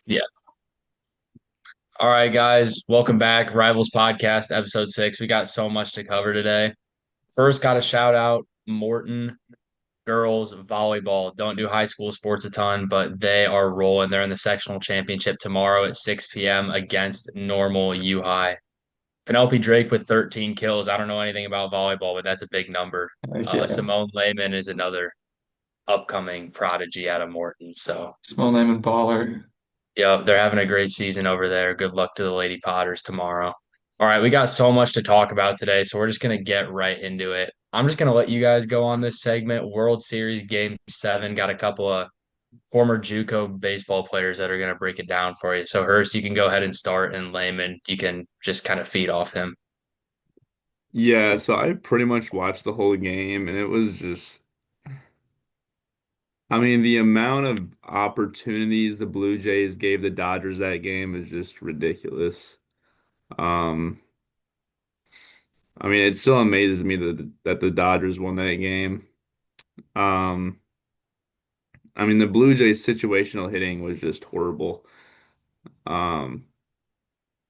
Yeah. All right, guys. Welcome back. Rivals Podcast, episode 6. We got so much to cover today. First, got to shout out Morton girls volleyball. Don't do high school sports a ton, but they are rolling. They're in the sectional championship tomorrow at 6 p.m. against Normal U High. Penelope Drake with 13 kills. I don't know anything about volleyball, but that's a big number. Heck yeah. Simone Lehman is another upcoming prodigy out of Morton. So Small name and baller. yeah, they're having a great season over there. Good luck to the Lady Potters tomorrow. All right, we got so much to talk about today, so we're just going to get right into it. I'm just going to let you guys go on this segment. World Series Game 7. Got a couple of former JUCO baseball players that are going to break it down for you. So, Hurst, you can go ahead and start, and Lehman, you can just kind of feed off him. Yeah, so I pretty much watched the whole game and it was just, I mean, the amount of opportunities the Blue Jays gave the Dodgers that game is just ridiculous. Um, I mean, it still amazes me that the Dodgers won that game. Um, I mean, the Blue Jays situational hitting was just horrible. Um,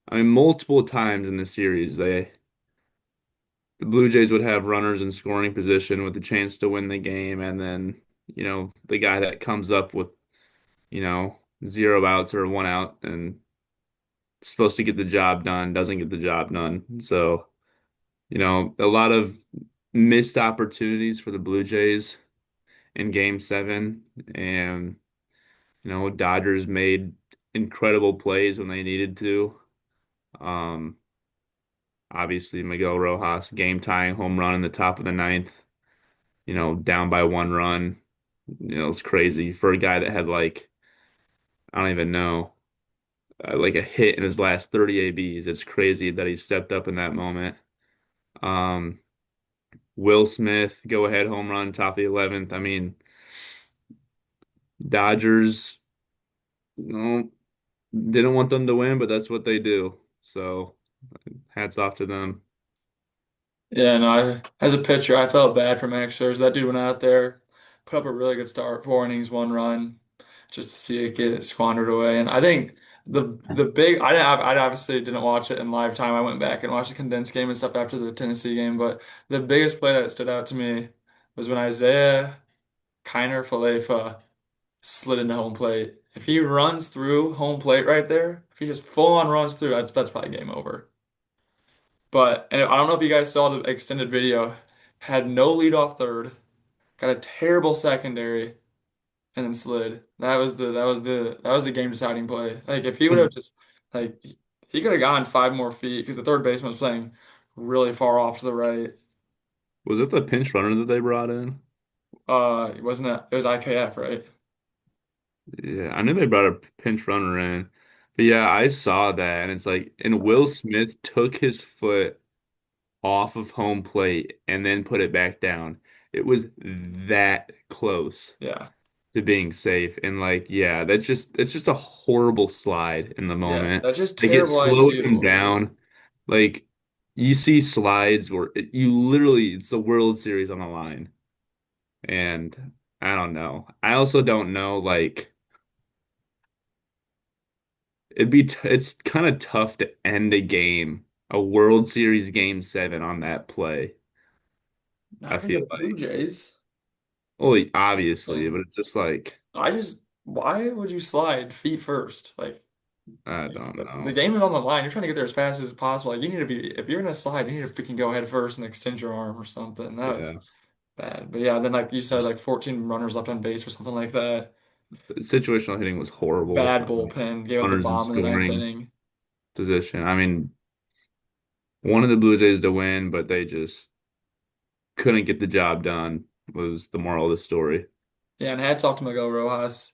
I mean, multiple times in the series, the Blue Jays would have runners in scoring position with a chance to win the game, and then, the guy that comes up with zero outs or one out and supposed to get the job done, doesn't get the job done. So, a lot of missed opportunities for the Blue Jays in Game 7. And, Dodgers made incredible plays when they needed to. Um, Obviously, Miguel Rojas game tying home run in the top of the ninth, down by 1 run. It's crazy for a guy that had I don't even know. Like a hit in his last 30 ABs. It's crazy that he stepped up in that moment. Um, Will Smith, go ahead home run, top of the 11th. I mean, Dodgers, you know, didn't want them to win, but that's what they do. So hats off to them. Yeah, no, as a pitcher, I felt bad for Max Scherzer. That dude went out there, put up a really good start, 4 innings, 1 run, just to see it get squandered away. And I think the big, I obviously didn't watch it in live time. I went back and watched the condensed game and stuff after the Tennessee game. But the biggest play that stood out to me was when Isaiah Kiner Falefa slid into home plate. If he runs through home plate right there, if he just full on runs through, that's probably game over. But and I don't know if you guys saw the extended video. Had no lead off third, got a terrible secondary, and then slid. That was the game deciding play. Like if he would Was have just like he could have gone 5 more feet because the third baseman was playing really far off to the right. was it the pinch runner that they brought in? It wasn't it was IKF, right? Yeah, I knew they brought a pinch runner in. But yeah, I saw that and it's like, and Will Smith took his foot off of home plate and then put it back down. It was that close Yeah. to being safe. And yeah, it's just a horrible slide in the Yeah. moment. That's just Like it terrible slowed him IQ. down. Like you see slides where you literally it's the World Series on the line. And I don't know. I also don't know it's kind of tough to end a game, a World Series game 7 on that play. I Not for the feel Blue like. Jays. Well, obviously, And but it's just like why would you slide feet first? Like, I don't the know. game is on the line. You're trying to get there as fast as possible. Like, you need to be, if you're gonna slide, you need to freaking go head first and extend your arm or something. That was Yeah. bad. But yeah, then like you said, Just like 14 runners left on base or something like that. situational hitting was horrible. Bad bullpen. Gave up the Runners in bomb in the ninth scoring inning. position. I mean, wanted the Blue Jays to win, but they just couldn't get the job done, was the moral of the story. Yeah, and hats off to Miguel Rojas.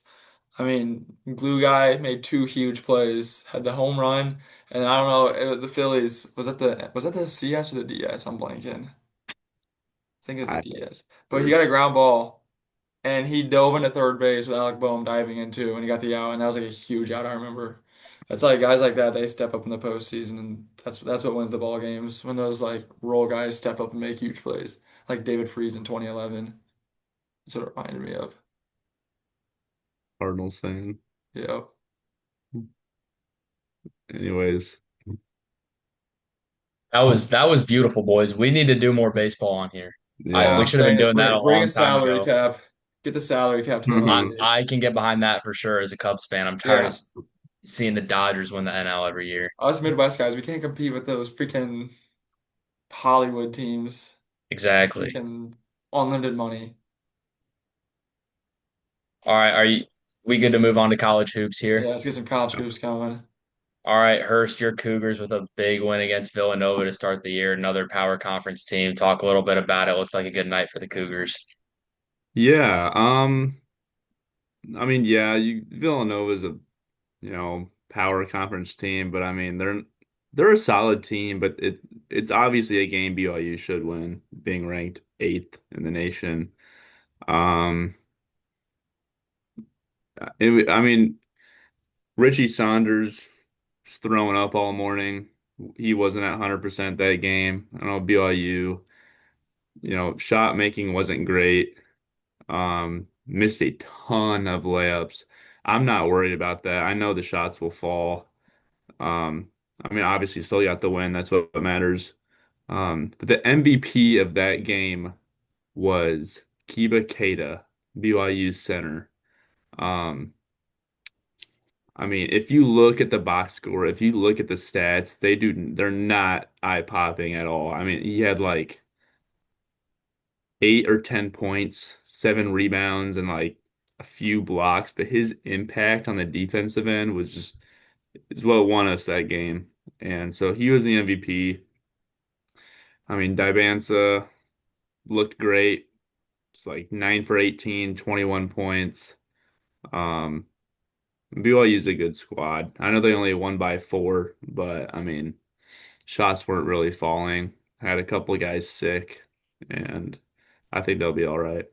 I mean, glue guy made two huge plays. Had the home run, and I don't know the Phillies was that the CS or the DS? I'm blanking. I think it's the I DS. But he or got a ground ball. And he dove into third base with Alec Boehm diving into, and he got the out, and that was like a huge out. I remember. That's like guys like that, they step up in the postseason, and that's what wins the ball games. When those like role guys step up and make huge plays, like David Freese in 2011. That's what it reminded me of. Cardinals fan. Yeah. Anyways, That was beautiful, boys. We need to do more baseball on here. I All yeah. we I'm should have been saying is doing that a bring a long time salary ago. cap. Get the salary cap to the I minor league. I can get behind that for sure as a Cubs fan. I'm tired of Yeah. seeing the Dodgers win the NL every year. Us Midwest guys, we can't compete with those freaking Hollywood teams. Just Exactly. making unlimited money. All right, we good to move on to college hoops here? Yeah, let's get some college hoops going. All right, Hurst, your Cougars with a big win against Villanova to start the year, another power conference team. Talk a little bit about it. Looked like a good night for the Cougars. Yeah. I mean, yeah, Villanova's a, power conference team, but I mean, they're a solid team, but it's obviously a game BYU should win, being ranked eighth in the nation. Um, I mean, Richie Saunders was throwing up all morning. He wasn't at 100% that game. I know BYU, shot making wasn't great. Missed a ton of layups. I'm not worried about that. I know the shots will fall. Um, I mean, obviously, still got the win. That's what matters. But the MVP of that game was Kiba Keita, BYU center. Um, I mean, if you look at the box score, if you look at the stats, they're not eye-popping at all. I mean, he had like 8 or 10 points, 7 rebounds, and like a few blocks, but his impact on the defensive end was just is what won us that game. And so he was the MVP. I mean, Dibansa looked great. It's like 9 for 18, 21 points. Um, BYU's a good squad. I know they only won by 4, but I mean, shots weren't really falling. Had a couple of guys sick, and I think they'll be all right.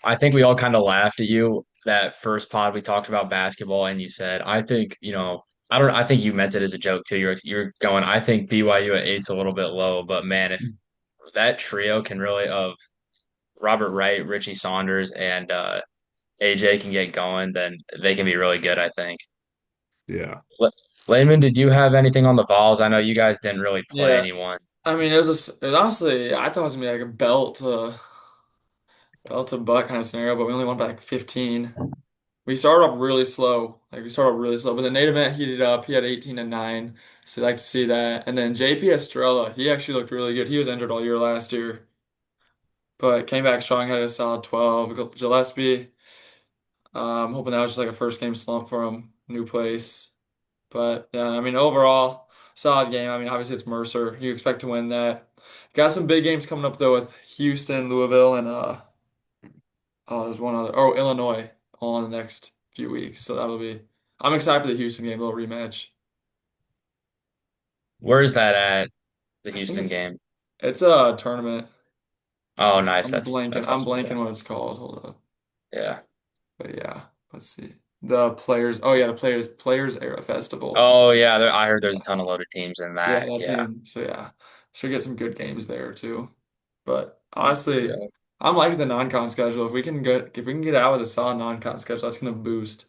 I think we all kind of laughed at you that first pod we talked about basketball, and you said, I think, I think you meant it as a joke too. You're going, I think BYU at eight's a little bit low, but man, if that trio can really of Robert Wright, Richie Saunders, and AJ can get going, then they can be really good, I think. Yeah. Le- Layman, did you have anything on the Vols? I know you guys didn't really play Yeah. anyone. I mean, it was honestly, I thought it was gonna be like a belt to butt kind of scenario, but we only won by like 15. We started off really slow. Like we started off really slow, but the Nate event heated up. He had 18 and 9. So I like to see that. And then JP Estrella, he actually looked really good. He was injured all year last year, but came back strong, had a solid 12. Gillespie, hoping that was just like a first game slump for him, new place. But yeah, I mean overall, solid game. I mean, obviously it's Mercer. You expect to win that. Got some big games coming up though with Houston, Louisville, and there's one other. Oh, Illinois, all in the next few weeks. So that'll be. I'm excited for the Houston game, little rematch. Where is that at, the I think Houston game? it's a tournament. Oh, nice. I'm blanking. That's I'm awesome. Yeah. blanking what it's called. Hold up. Yeah. But yeah, let's see. The players. Oh yeah, the Players Era Festival. Oh, yeah. I heard there's a ton of loaded teams in Yeah, that. that Yeah. team. So yeah, should get some good games there too. But Yeah. honestly, I'm liking the non-con schedule. If we can get out with a solid non-con schedule, that's gonna boost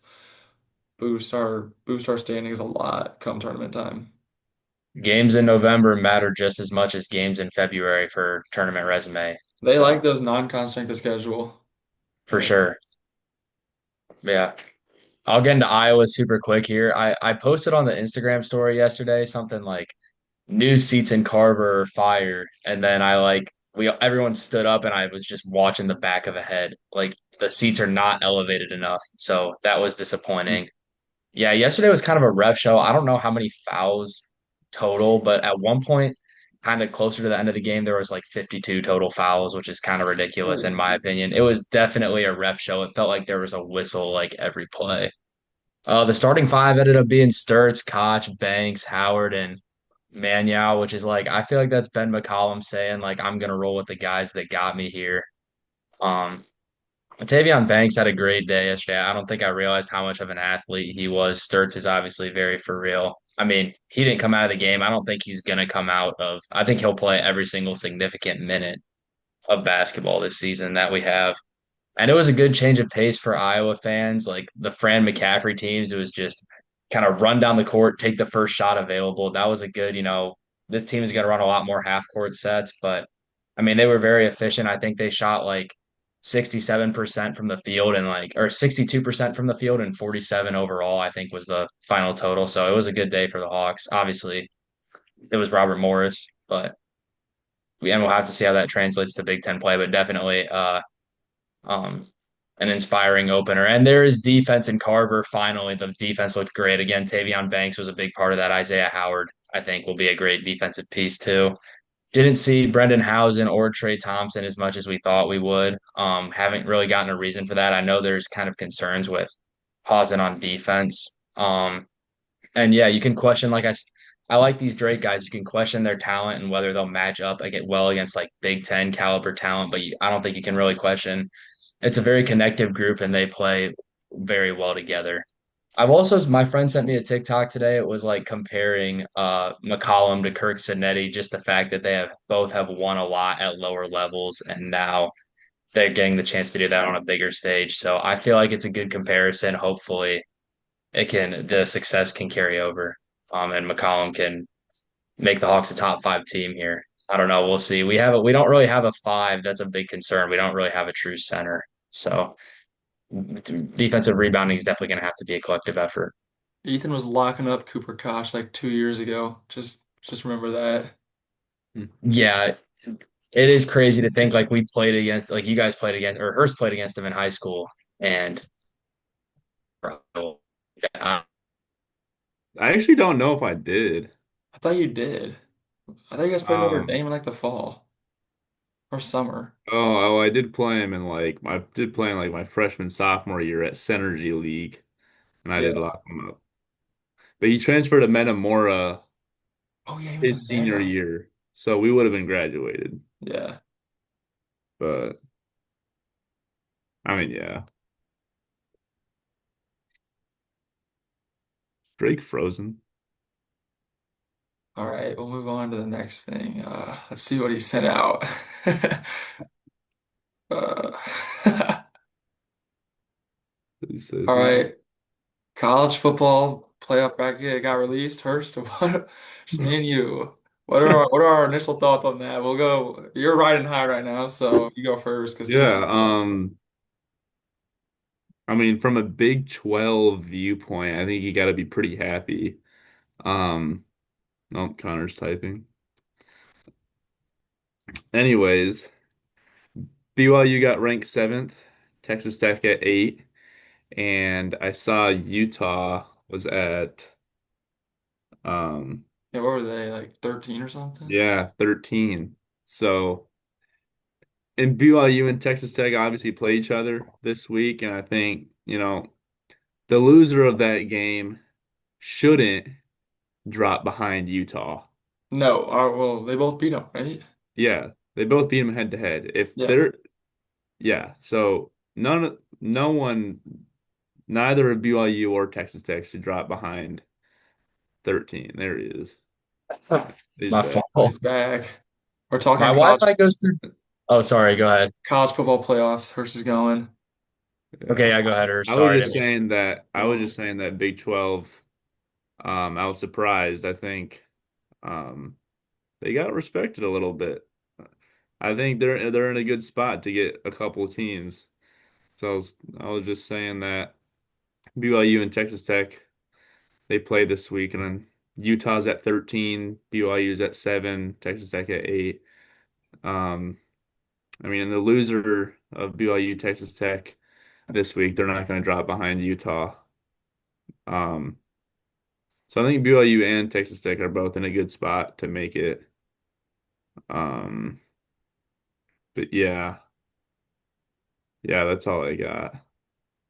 our standings a lot come tournament time. Games in November matter just as much as games in February for tournament resume. They like So, those non-con strength of schedule. for But sure. Yeah. I'll get into Iowa super quick here. I posted on the Instagram story yesterday something like new seats in Carver are fire. And then everyone stood up and I was just watching the back of a head. Like the seats are not elevated enough. So that was disappointing. Yeah, yesterday was kind of a rough show. I don't know how many fouls total, but at one point, kind of closer to the end of the game, there was like 52 total fouls, which is kind of ridiculous in my opinion. It was definitely a ref show. It felt like there was a whistle like every play. The starting five ended up being Sturts, Koch, Banks, Howard, and Manyao, which is like I feel like that's Ben McCollum saying like I'm gonna roll with the guys that got me here. Um, Tavion Banks had a great day yesterday. I don't think I realized how much of an athlete he was. Sturts is obviously very for real. I mean, he didn't come out of the game. I don't think he's gonna come out of. I think he'll play every single significant minute of basketball this season that we have. And it was a good change of pace for Iowa fans. Like the Fran McCaffrey teams, it was just kind of run down the court, take the first shot available. That was a good, this team is going to run a lot more half court sets, but I mean, they were very efficient. I think they shot like 67% from the field and or 62% from the field and 47 overall, I think was the final total. So it was a good day for the Hawks. Obviously, it was Robert Morris, but and we'll have to see how that translates to Big Ten play, but definitely um, an inspiring opener. And there is defense in Carver. Finally, the defense looked great. Again, Tavion Banks was a big part of that. Isaiah Howard, I think, will be a great defensive piece too. Didn't see Brendan Housen or Trey Thompson as much as we thought we would. Haven't really gotten a reason for that. I know there's kind of concerns with pausing on defense. And yeah, you can question I like these Drake guys. You can question their talent and whether they'll match up well against like Big Ten caliber talent, but I don't think you can really question. It's a very connective group and they play very well together. My friend sent me a TikTok today. It was like comparing McCollum to Kirk Cinetti, just the fact that they have both have won a lot at lower levels and now they're getting the chance to do that on a bigger stage. So I feel like it's a good comparison. Hopefully the success can carry over. And McCollum can make the Hawks a top five team here. I don't know. We'll see. We don't really have a five. That's a big concern. We don't really have a true center. So defensive rebounding is definitely going to have to be a collective effort. Ethan was locking up Cooper Kosh like 2 years ago. Just remember that. Hmm. Yeah, it is crazy to think like we played against, like you guys played against, or Hurst played against him in high school. And uh, I actually don't know if I did. I thought you did. I thought you guys played Notre Um, Dame in like the fall or summer. I did play him in like my freshman sophomore year at Synergy League, and I did Yeah. lock him up. But he transferred to Metamora Oh yeah, he went to his senior Meta. year, so we would have been graduated. Yeah. But I mean, yeah, Drake frozen. All right, we'll move on to the next thing. Let's see what he sent out. Uh, He says all no. right, college football playoff bracket got released. Hurst, what? Just me and you. What are our initial thoughts on that? We'll go. You're riding high right now, so you go first because Yeah, Tennessee's lost. I mean, from a Big 12 viewpoint, I think you got to be pretty happy. Um, oh, Connor's typing. Anyways, BYU got ranked seventh, Texas Tech at eight, and I saw Utah was at Yeah, what were they like 13 or something? yeah, 13. So, and BYU and Texas Tech obviously play each other this week, and I think, the loser of that game shouldn't drop behind Utah. No. Well, they both beat them, right? Yeah, they both beat them head to head. If Yeah. they're Yeah, so no one, neither of BYU or Texas Tech should drop behind 13. There he is. He's my back. Oh, fault. he's back. We're My talking Wi-Fi goes through. Oh, sorry. Go ahead. college football playoffs. Hurst is going. Okay, Yeah. yeah, go ahead. Or I was sorry, I just didn't mean. saying that I was Oh. just saying that Big 12, I was surprised. I think um they got respected a little bit. I think they're in a good spot to get a couple of teams. So I was just saying that BYU and Texas Tech they play this week, and then Utah's at 13, BYU's at 7, Texas Tech at 8. Um, I mean, and the loser of BYU Texas Tech this week, they're not going to drop behind Utah. Um, so I think BYU and Texas Tech are both in a good spot to make it. Um, but yeah, that's all I got.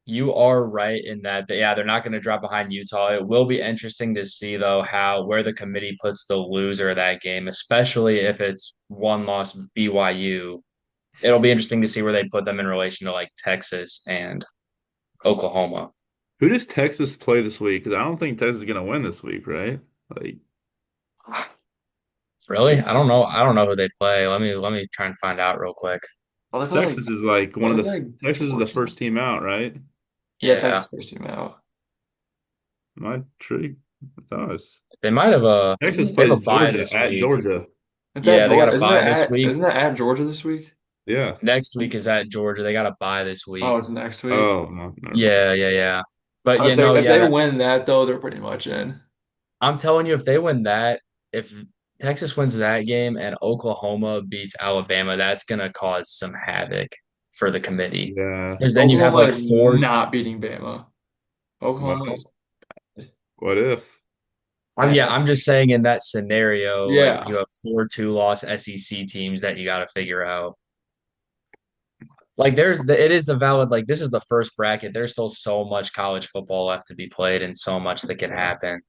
You are right in that, yeah, they're not going to drop behind Utah. It will be interesting to see, though, where the committee puts the loser of that game, especially if it's one loss BYU. It'll be interesting to see where they put them in relation to like Texas and Oklahoma. Who does Texas play this week? Because I don't think Texas is going to win this week, right? Like, Really? I don't know. I don't know who they play. Let me try and find out real quick. Oh, they play like Texas is like one well, of they play the like Texas is the Georgia. first team out, right? Yeah, Yeah. Texas first team out. Am I true? I thought it was. They might have Texas they have a plays bye Georgia this at week. Georgia. It's at Yeah, they got Georgia. a bye this week. Isn't that at Georgia this week? Yeah. Next week is at Georgia. They got a bye this Oh, week. it's next week. Oh, no, never mind. Yeah. But If you know, if yeah, they that win that though, they're pretty much in. I'm telling you, if they win that, if Texas wins that game and Oklahoma beats Alabama, that's gonna cause some havoc for the committee. Yeah. Because then you have Oklahoma like is four. not beating Bama. Oklahoma Well, is what if? Yeah, bad. I'm just saying in that scenario, like you Yeah. have four two-loss SEC teams that you got to figure out. Like it is a valid, like this is the first bracket. There's still so much college football left to be played and so much that can happen.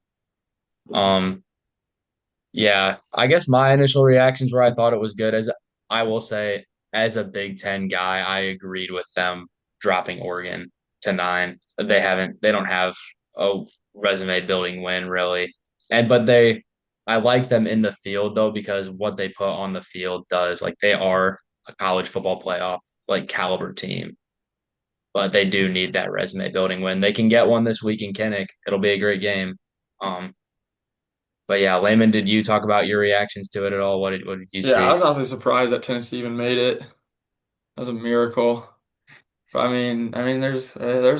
Um, yeah, I guess my initial reactions were I thought it was good. As I will say, as a Big Ten guy, I agreed with them dropping Oregon to 9. They don't have a resume building win really. I like them in the field though, because what they put on the field does, like they are a college football playoff, like caliber team, but they do need that resume building win. They can get one this week in Kinnick. It'll be a great game. Um, but yeah, Layman, did you talk about your reactions to it at all? What did you Yeah, I see? was honestly surprised that Tennessee even made it. That was a miracle. But there's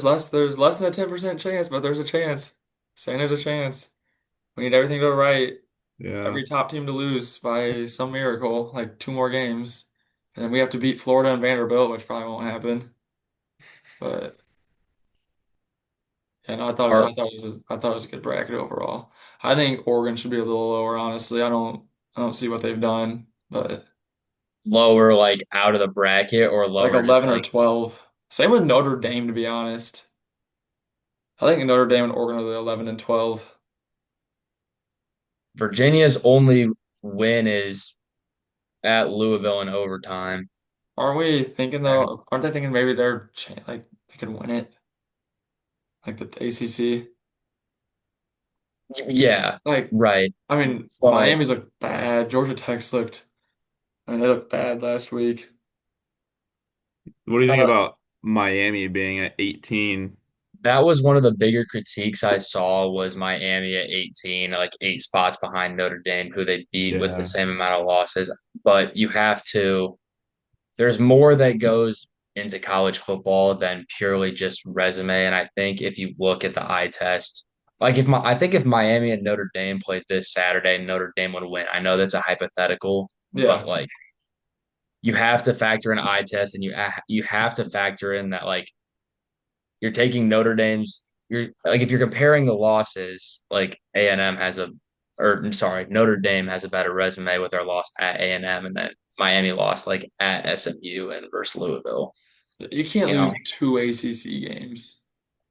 less than a 10% chance, but there's a chance. Saying there's a chance. We need everything to go right. Yeah. Every top team to lose by some miracle, like two more games. And then we have to beat Florida and Vanderbilt, which probably won't happen. But yeah, no, Are I thought it was a good bracket overall. I think Oregon should be a little lower, honestly. I don't see what they've done, but lower like out of the bracket or like lower just 11 or like 12. Same with Notre Dame, to be honest. I think Notre Dame and Oregon are the 11 and 12. Virginia's only win is at Louisville in overtime. Aren't we thinking And though? Aren't they thinking maybe like they could win it, like the ACC? yeah, Like, right. I mean, But Miami's looked bad. Georgia Tech's looked. I mean, they looked bad last week. What do you think uh, about Miami being at 18? that was one of the bigger critiques I saw was Miami at 18, like 8 spots behind Notre Dame, who they beat with the Yeah. same amount of losses. But you have to there's more that goes into college football than purely just resume. And I think if you look at the eye test, I think if Miami and Notre Dame played this Saturday, Notre Dame would win. I know that's a hypothetical, but Yeah, like you have to factor in eye test, and you have to factor in that like you're taking Notre Dame's. You're like if you're comparing the losses, like A&M has a, or I'm sorry, Notre Dame has a better resume with their loss at A&M, and then Miami lost like at SMU and versus Louisville. you can't You know, lose two ACC games.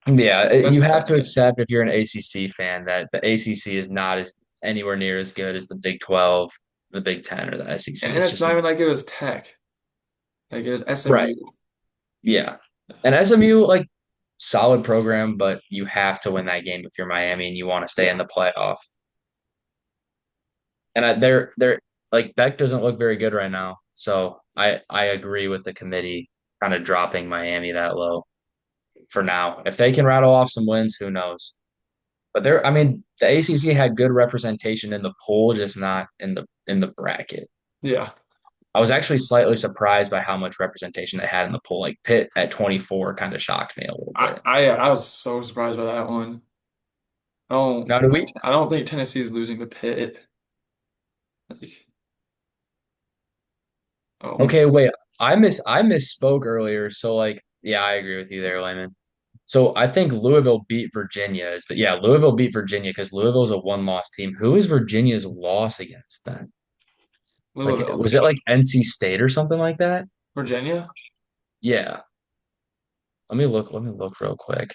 yeah, That's you have to bad. accept if you're an ACC fan that the ACC is not as anywhere near as good as the Big 12, the Big 10, or the SEC. And It's it's just not even like it was Tech. Like it was right. SMU. Yeah, and SMU like solid program, but you have to win that game if you're Miami and you want to stay in Yeah. the playoff. And they're like Beck doesn't look very good right now. So I agree with the committee kind of dropping Miami that low for now. If they can rattle off some wins, who knows? But I mean, the ACC had good representation in the poll, just not in the bracket. Yeah. I was actually slightly surprised by how much representation they had in the poll. Like Pitt at 24 kind of shocked me a little bit. I was so surprised by that one. Now, do we? I don't think Tennessee is losing to Pitt. Like, oh, Okay, wait. I misspoke earlier. So like, yeah, I agree with you there, Lyman. So I think Louisville beat Virginia. Louisville beat Virginia because Louisville's a one-loss team. Who is Virginia's loss against then? Like, Louisville. was it like NC State or something like that? Virginia? Yeah. Let me look real quick.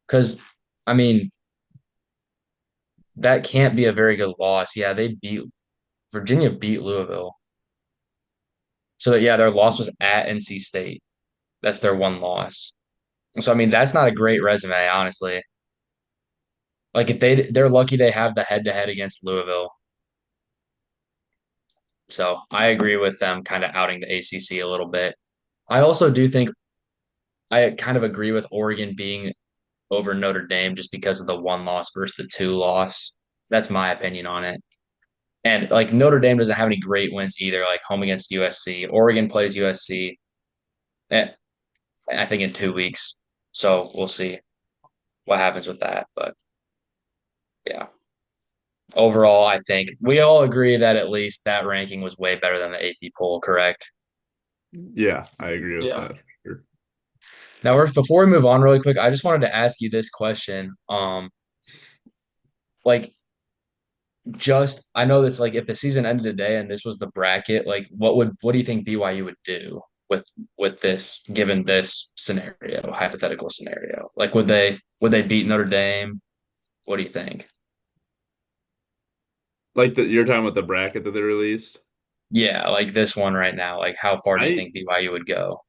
Because I mean, that can't be a very good loss. Yeah, Virginia beat Louisville. So yeah, their loss was at NC State. That's their one loss. So I mean, that's not a great resume, honestly. Like if they're lucky they have the head-to-head against Louisville. So I agree with them kind of outing the ACC a little bit. I also do think I kind of agree with Oregon being over Notre Dame just because of the one loss versus the two loss. That's my opinion on it. And like Notre Dame doesn't have any great wins either, like home against USC. Oregon plays USC, eh, I think in 2 weeks. So we'll see what happens with that. But yeah, overall, I think we all agree that at least that ranking was way better than the AP poll, correct? Yeah, I agree with Yeah. that for sure. Now, before we move on really quick, I just wanted to ask you this question. Like just I know this like if the season ended today and this was the bracket, like what do you think BYU would do with this given this scenario, hypothetical scenario? Like would they beat Notre Dame? What do you think? Like you're talking about the bracket that they released. Yeah, like this one right now. Like how far do you I think BYU would go?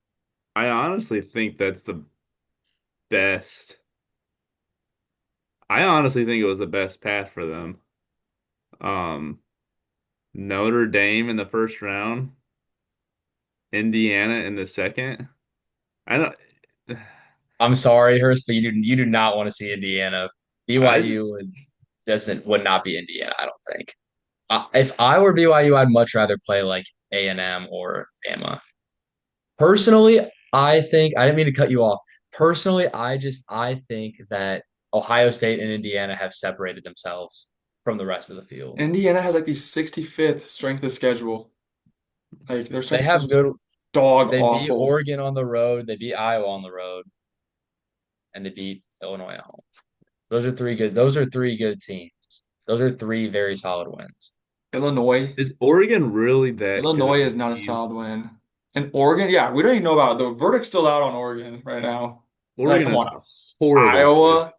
I honestly think that's the best. I honestly think it was the best path for them. Um, Notre Dame in the first round, Indiana in the second. I don't. I'm sorry, Hurst, but you do not want to see Indiana. I BYU would not be Indiana, I don't think. If I were BYU, I'd much rather play like A&M or Bama. Personally, I think I didn't mean to cut you off. Personally, I think that Ohio State and Indiana have separated themselves from the rest of the field. Indiana has like the 65th strength of schedule. Like their They strength of schedule have is good. dog They beat awful. Oregon on the road. They beat Iowa on the road, and they beat Illinois at home. Those are three good. Those are three good teams. Those are three very solid wins. Illinois. is Oregon really that good Illinois of is a not a team? solid win. And Oregon, yeah, we don't even know about the verdict's still out on Oregon right now. Like, Oregon come is on. horrible Iowa, schedule.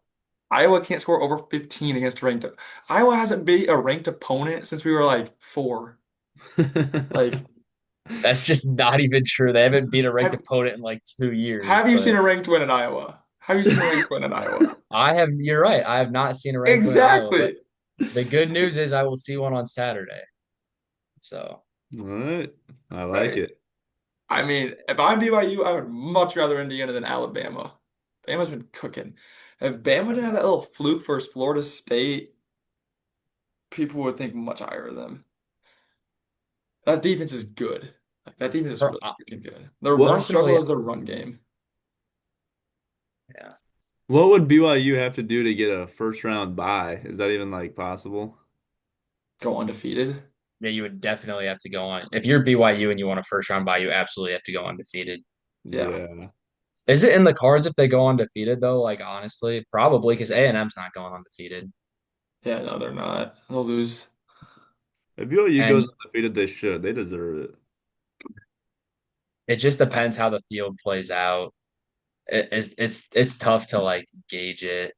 Iowa can't score over 15 against ranked. Iowa hasn't beat a ranked opponent since we were like four. Like, That's just not even true. They haven't beat a ranked have opponent in like 2 years. have you seen But a ranked win in Iowa? Have you seen a ranked win in Iowa? I have. You're right. I have not seen a ranked win in Iowa. But Exactly. the good news is I will see one on Saturday. So All right, I like Right. it. I mean, if I'm BYU, I would much rather Indiana than Alabama. Bama's been cooking. If Bama didn't have that little fluke versus Florida State, people would think much higher of them. That defense is good. Like that defense is per, really freaking good. Their one What struggle personally, is their run game. yeah, what would BYU have to do to get a first round bye? Is that even like possible? Go undefeated. yeah, you would definitely have to go on. If you're BYU and you want a first round bye, you absolutely have to go undefeated. Yeah. Yeah. Is it in the cards if they go undefeated though? Like honestly, probably because A&M's not going undefeated, Yeah, no, they're not. They'll lose. If BYU goes and undefeated, they should. They deserve it. it just depends how That's, the field plays out. It's tough to like gauge it.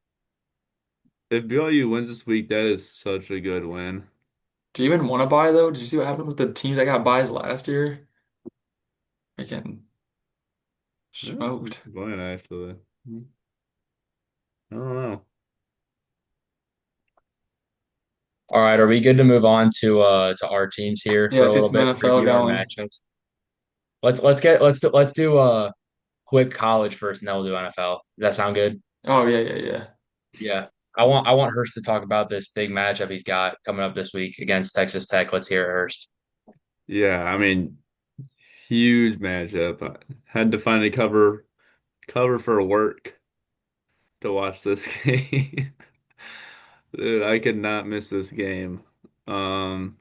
If BYU wins this week, that is such a good win. do you even want to buy though? Did you see what happened with the teams that got buys last year? Freaking Yeah, smoked. going actually. I don't know. All right, are we good to move on to our teams here Yeah, for I a see little some bit? NFL Review our going. matchups. Let's do quick college first, and then we'll do NFL. Does that sound good? Oh yeah, yeah, yeah. Yeah. I want Hurst to talk about this big matchup he's got coming up this week against Texas Tech. Let's hear it, Hurst. Yeah, I mean, huge matchup. I had to find a cover for work to watch this game. Dude, I could not miss this game. Um,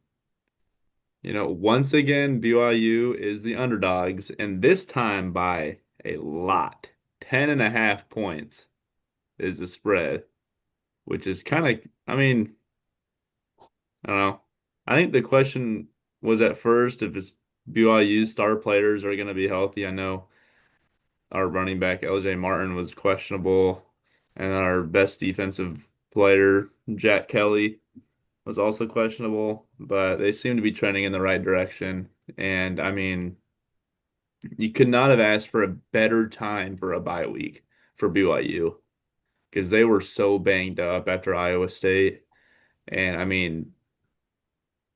once again, BYU is the underdogs, and this time by a lot. 10.5 points is the spread, which is kind of, I mean, I don't know. I think the question was at first if it's BYU star players are going to be healthy. I know our running back LJ Martin was questionable, and our best defensive player Jack Kelly was also questionable, but they seem to be trending in the right direction. And I mean, you could not have asked for a better time for a bye week for BYU because they were so banged up after Iowa State. And I mean,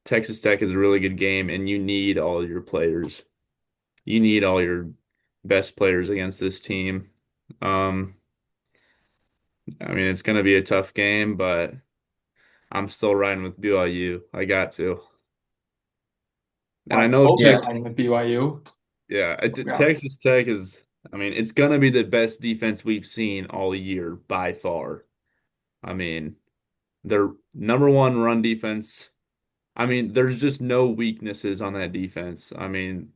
Texas Tech is a really good game, and you need all your players. You need all your best players against this team. Um, I mean, it's going to be a tough game, but I'm still riding with BYU. I got to. And I I know hope you're Yeah, Tech, riding with BYU. yeah, Yeah. Texas Tech is, I mean, it's going to be the best defense we've seen all year by far. I mean, their number one run defense. I mean, there's just no weaknesses on that defense. I mean,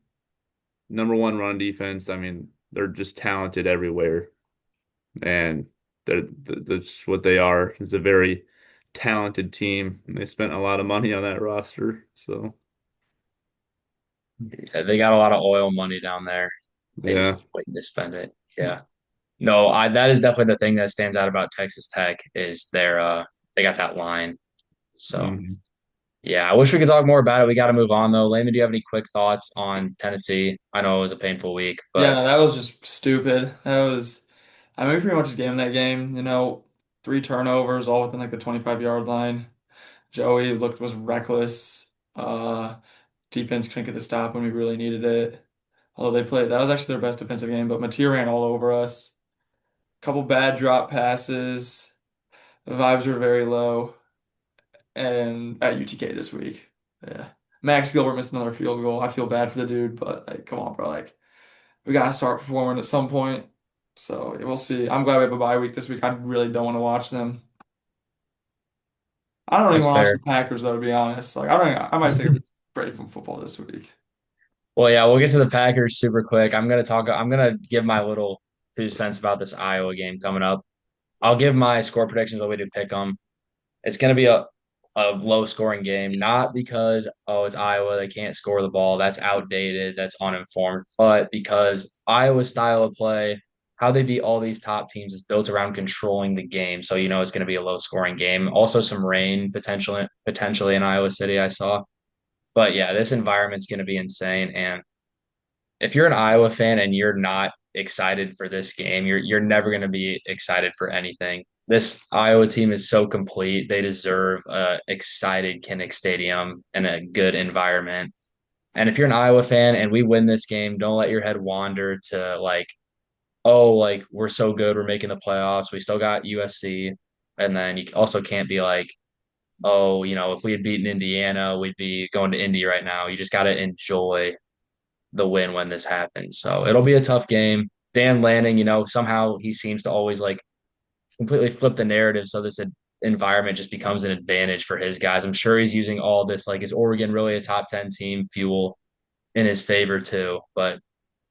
number one run defense. I mean, they're just talented everywhere, and that's what they are. It's a very talented team. And they spent a lot of money on that roster, so they got a lot of oil money down there. They just yeah. waiting to spend it. Yeah. No, I that is definitely the thing that stands out about Texas Tech is they got that line. So Mhm. yeah, I wish we could talk more about it. We got to move on though. Layman, do you have any quick thoughts on Tennessee? I know it was a painful week, Yeah, but no, that was just stupid. I mean, we pretty much just gave him that game, three turnovers all within like the 25-yard line. Joey was reckless. Defense couldn't get the stop when we really needed it. Although that was actually their best defensive game, but Mateer ran all over us. Couple bad drop passes. The vibes were very low. And at UTK this week. Yeah. Max Gilbert missed another field goal. I feel bad for the dude, but like, come on, bro. Like, we gotta start performing at some point. So we'll see. I'm glad we have a bye week this week. I really don't want to watch them. I don't even that's want to watch fair. the Packers, though, to be honest. Like, I might just take a break from football this week. Well, yeah, we'll get to the Packers super quick. I'm gonna give my little 2 cents about this Iowa game coming up. I'll give my score predictions the way to pick them. It's going to be a low scoring game, not because, oh, it's Iowa, they can't score the ball. That's outdated, that's uninformed, but because Iowa's style of play, how they beat all these top teams is built around controlling the game. So, it's going to be a low scoring game. Also, some rain potentially in Iowa City, I saw. But yeah, this environment's going to be insane. And if you're an Iowa fan and you're not excited for this game, you're never going to be excited for anything. This Iowa team is so complete. They deserve a excited Kinnick Stadium and a good environment. And if you're an Iowa fan and we win this game, don't let your head wander to like, oh, like we're so good, we're making the playoffs. We still got USC. And then you also can't be like, oh, if we had beaten Indiana, we'd be going to Indy right now. You just got to enjoy the win when this happens. So it'll be a tough game. Dan Lanning, somehow he seems to always like completely flip the narrative. So this environment just becomes an advantage for his guys. I'm sure he's using all this, like, is Oregon really a top 10 team fuel in his favor too? But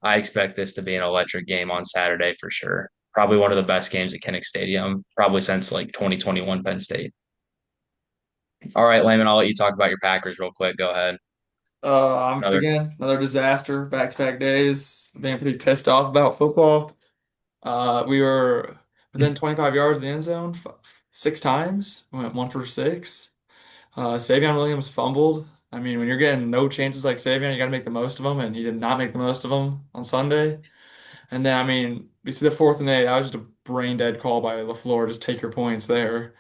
I expect this to be an electric game on Saturday for sure. Probably one of the best games at Kinnick Stadium, probably since like 2021 Penn State. All right, Layman, I'll let you talk about your Packers real quick. Go ahead. I'm Another again another disaster, back-to-back days. Being pretty pissed off about football. We were within 25 yards of the end zone six times. We went one for six. Savion Williams fumbled. I mean, when you're getting no chances like Savion, you got to make the most of them, and he did not make the most of them on Sunday. And then, I mean, we see the 4th and 8. That was just a brain dead call by LaFleur. Just take your points there.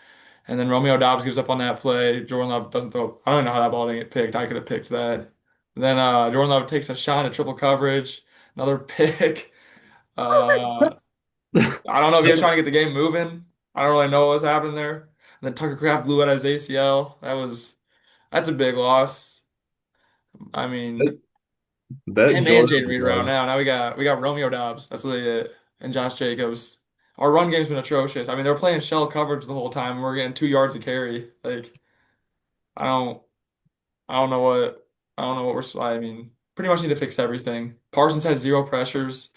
And then Romeo Dobbs gives up on that play. Jordan Love doesn't throw. I don't know how that ball didn't get picked. I could have picked that. And then Jordan Love takes a shot at triple coverage. Another pick. Uh, I don't know if he was trying to get the game moving. I don't really know what was happening there. And then Tucker Kraft blew out his ACL. That's a big loss. I mean, That him and Jaden Jordan Reed are out Love, now. Now we got Romeo Dobbs. That's really it. And Josh Jacobs. Our run game's been atrocious. I mean, they're playing shell coverage the whole time, and we're getting 2 yards a carry. Like, I don't, I don't know what, I don't know what I mean, pretty much need to fix everything. Parsons had zero pressures.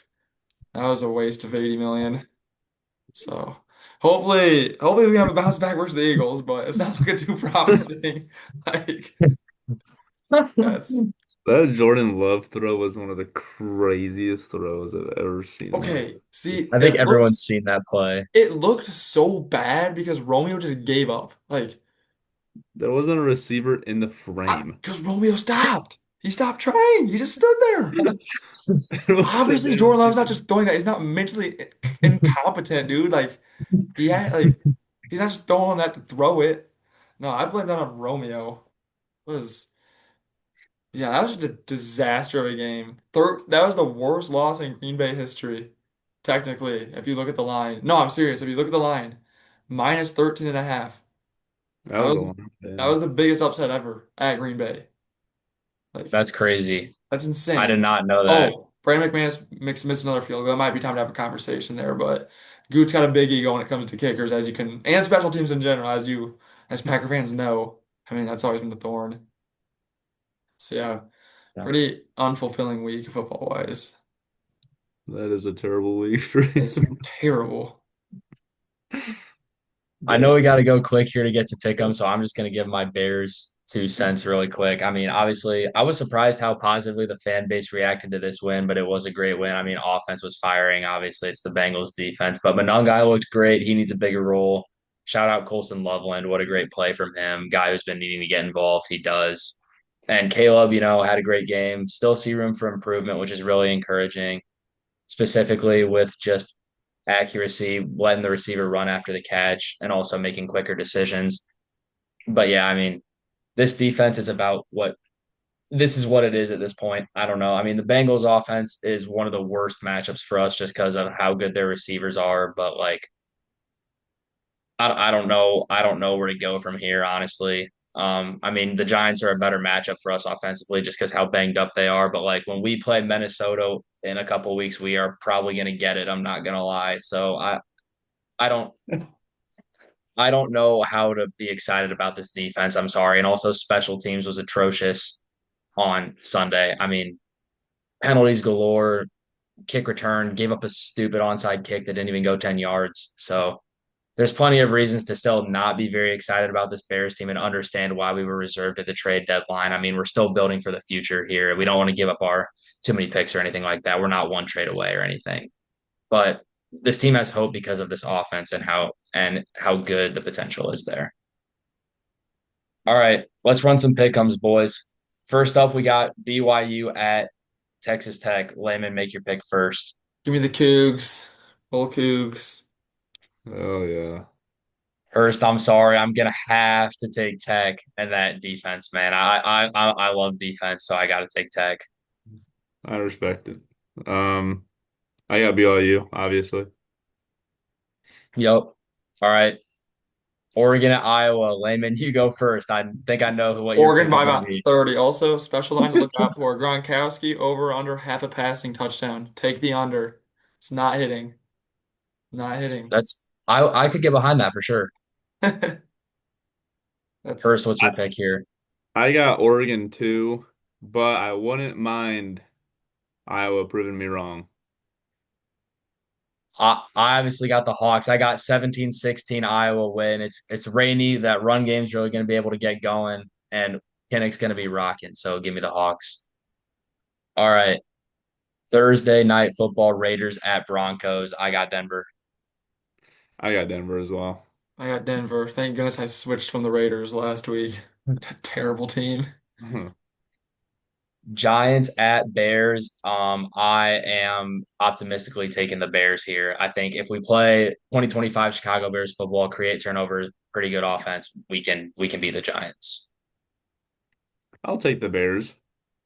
That was a waste of 80 million. So hopefully we have a bounce back versus the Eagles, but it's not looking too promising. Like, that's that Jordan Love throw was one of the craziest throws I've ever seen in my life. okay. See, I think everyone's seen that play. it looked so bad because Romeo just gave up. Like, There wasn't a receiver in the frame. because Romeo stopped. He stopped trying. He just stood there. It wasn't Obviously, Jordan Love's not anything. just throwing that. He's not mentally incompetent, dude. He's not just throwing that to throw it. No, I blame that on Romeo. It was Yeah, that was just a disaster of a game. That was the worst loss in Green Bay history, technically, if you look at the line. No, I'm serious. If you look at the line, minus 13 and a half. That That was was a lot. that Yeah. was the biggest upset ever at Green Bay. Like, That's crazy. that's I did insane. not know that. Oh, Brandon McManus missed another field goal. That might be time to have a conversation there, but Goot's got a big ego when it comes to kickers, as you can, and special teams in general, as Packer fans know. I mean, that's always been the thorn. So yeah, Yeah. pretty unfulfilling week football wise. That is a terrible week for That's him. terrible. I know Dang. we got to go quick here to get to pick them, so I'm just going to give my Bears 2 cents really quick. I mean, obviously, I was surprised how positively the fan base reacted to this win, but it was a great win. I mean, offense was firing. Obviously, it's the Bengals defense, but Monongai looked great. He needs a bigger role. Shout out Colson Loveland. What a great play from him. Guy who's been needing to get involved. He does. And Caleb, had a great game. Still see room for improvement, which is really encouraging, specifically with just accuracy, letting the receiver run after the catch, and also making quicker decisions. But yeah, I mean, this defense is about what this is what it is at this point. I don't know. I mean, the Bengals offense is one of the worst matchups for us just because of how good their receivers are. But like, I don't know. I don't know where to go from here, honestly. I mean, the Giants are a better matchup for us offensively just because how banged up they are. But like when we play Minnesota in a couple weeks, we are probably going to get it. I'm not going to lie. So I don't I don't know how to be excited about this defense. I'm sorry. And also special teams was atrocious on Sunday. I mean, penalties galore, kick return, gave up a stupid onside kick that didn't even go 10 yards. So there's plenty of reasons to still not be very excited about this Bears team and understand why we were reserved at the trade deadline. I mean, we're still building for the future here. We don't want to give up our too many picks or anything like that. We're not one trade away or anything. But this team has hope because of this offense and how good the potential is there. All right, let's run some pick'ems, boys. First up, we got BYU at Texas Tech. Layman, make your pick first. Give me the Cougs. Full Cougs. Oh yeah. First, I'm sorry, I'm gonna have to take Tech and that defense, man. I love defense, so I got to take Tech. I respect it. Um, I got BYU, obviously. Yep. All right, Oregon at Iowa. Layman, you go first. I think I know what your Oregon pick is by gonna about be. 30. Also, special line to look out for. Gronkowski over under half a passing touchdown. Take the under. It's not hitting. Not hitting. I could get behind that for sure. That's First, what's I, your pick here? I got Oregon too, but I wouldn't mind Iowa proving me wrong. I obviously got the Hawks. I got 17-16 Iowa win. It's rainy. That run game's really going to be able to get going, and Kinnick's going to be rocking. So give me the Hawks. All right. Thursday night football, Raiders at Broncos. I got Denver. I got Denver as well. I got Denver. Thank goodness I switched from the Raiders last week. Terrible team. Giants at Bears. I am optimistically taking the Bears here. I think if we play 2025 Chicago Bears football, create turnovers, pretty good offense, we can beat the Giants. I'll take the Bears.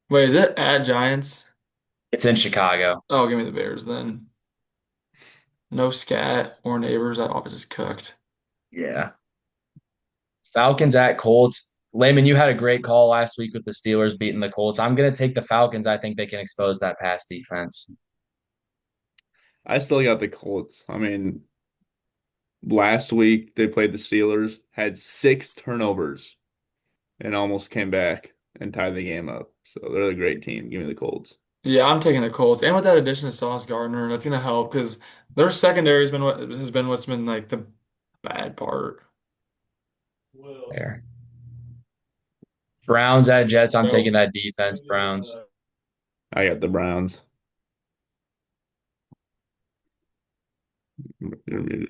Wait, is it at Giants? It's in Chicago. Oh, give me the Bears then. No scat or neighbors. That office is cooked. Yeah. Falcons at Colts. Layman, you had a great call last week with the Steelers beating the Colts. I'm going to take the Falcons. I think they can expose that pass defense. I still got the Colts. I mean, last week they played the Steelers, had 6 turnovers, and almost came back and tied the game up. So they're a great team. Give me the Colts. Yeah, I'm taking the Colts. And with that addition of Sauce Gardner, that's gonna help because their secondary what's been like the bad part. There. Browns at Jets. I'm taking So that defense. Browns. I got the Browns. You're muted.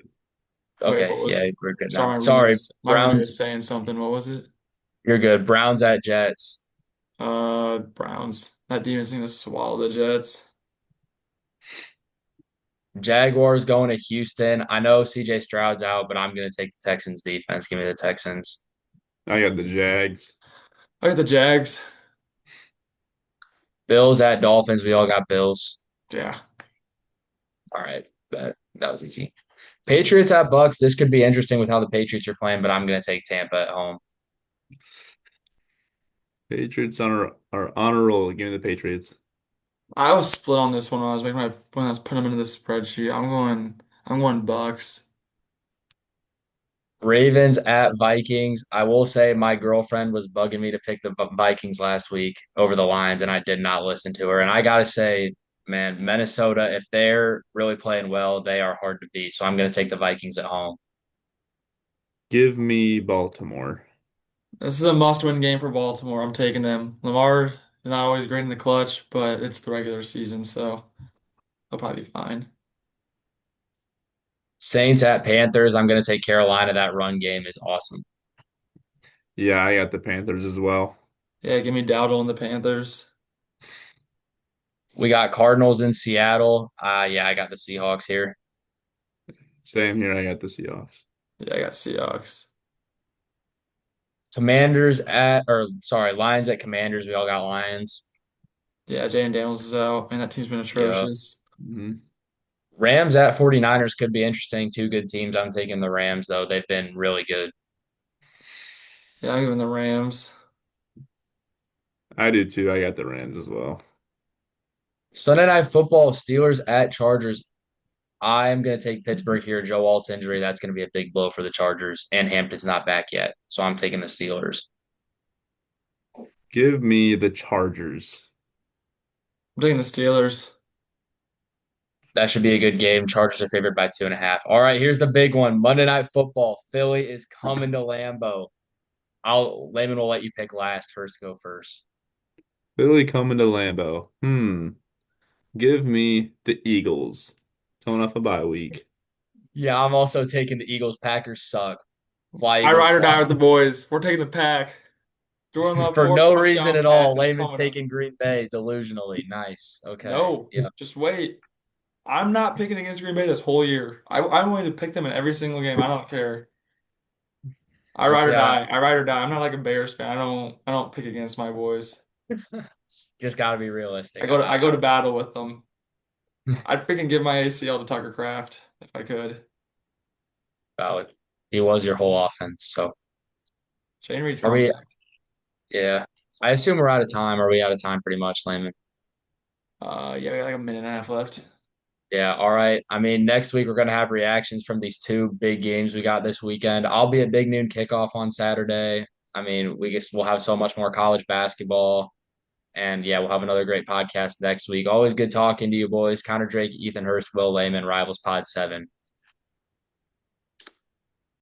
wait, Okay. what was Yeah, it? we're good now. Sorry, Sorry. my roommate was Browns. saying something. What was it? You're good. Browns at Jets. Browns. That defense is gonna swallow the Jets. Jaguars going to Houston. I know CJ Stroud's out, but I'm going to take the Texans defense. Give me the Texans. I got the Jags. I got the Jags. Bills at Dolphins. We all got Bills. Yeah. All right. That was easy. Patriots at Bucks. This could be interesting with how the Patriots are playing, but I'm going to take Tampa at home. Patriots are on a roll. Give me the Patriots. I was split on this one when I was when I was putting them into the spreadsheet. I'm going Bucks. Ravens at Vikings. I will say my girlfriend was bugging me to pick the Vikings last week over the Lions, and I did not listen to her. And I got to say, man, Minnesota, if they're really playing well, they are hard to beat. So I'm going to take the Vikings at home. Give me Baltimore. This is a must-win game for Baltimore. I'm taking them. Lamar is not always great in the clutch, but it's the regular season, so he'll probably be fine. Saints at Panthers. I'm going to take Carolina. That run game is awesome. Yeah, I got the Panthers as well. Yeah, give me Dowdle and the Panthers. We got Cardinals in Seattle. Yeah, I got the Seahawks here. Same here. I got the Seahawks. Yeah, I got Seahawks. Commanders at, or sorry, Lions at Commanders. We all got Lions. Yeah, Jay and Daniels is out, and that team's been Yeah. atrocious. Mhm. Rams at 49ers could be interesting. Two good teams. I'm taking the Rams, though. They've been really good. Yeah, I'm giving the Rams. I do too. I got the Rams as well. Sunday Night Football, Steelers at Chargers. I'm going to take Pittsburgh here. Joe Alt's injury, that's going to be a big blow for the Chargers. And Hampton's not back yet. So I'm taking the Steelers. Give me the Chargers. I'm taking the Steelers. That should be a good game. Chargers are favored by 2.5. All right, here's the big one. Monday Night Football. Philly is coming to Lambeau. Layman will let you pick last. First, go first. Philly coming to Lambeau. Give me the Eagles. Coming off a bye week. Yeah, I'm also taking the Eagles. Packers suck. Fly I Eagles ride or fly. die with the boys. We're taking the pack. Jordan Love For four no reason touchdown at all. passes Layman's coming up. taking Green Bay delusionally. Nice. Okay. No, Yeah. just wait. I'm not picking against Green Bay this whole year. I'm willing to pick them in every single game. I don't care. I We'll ride see or how die. I ride or die. I'm not like a Bears fan. I don't pick against my boys. just got to be realistic. I go to battle with them. I'd freaking give my ACL to Tucker Craft if I could. Valid. He was your whole offense. So Shane Reed's are coming we? back. Yeah. I assume we're out of time. Are we out of time pretty much, Layman? Yeah, we got like a minute and a half left. Yeah. All right. I mean, next week we're going to have reactions from these two big games we got this weekend. I'll be at Big Noon Kickoff on Saturday. I mean, we'll have so much more college basketball. And yeah, we'll have another great podcast next week. Always good talking to you boys. Connor Drake, Ethan Hurst, Will Layman, Rivals Pod 7.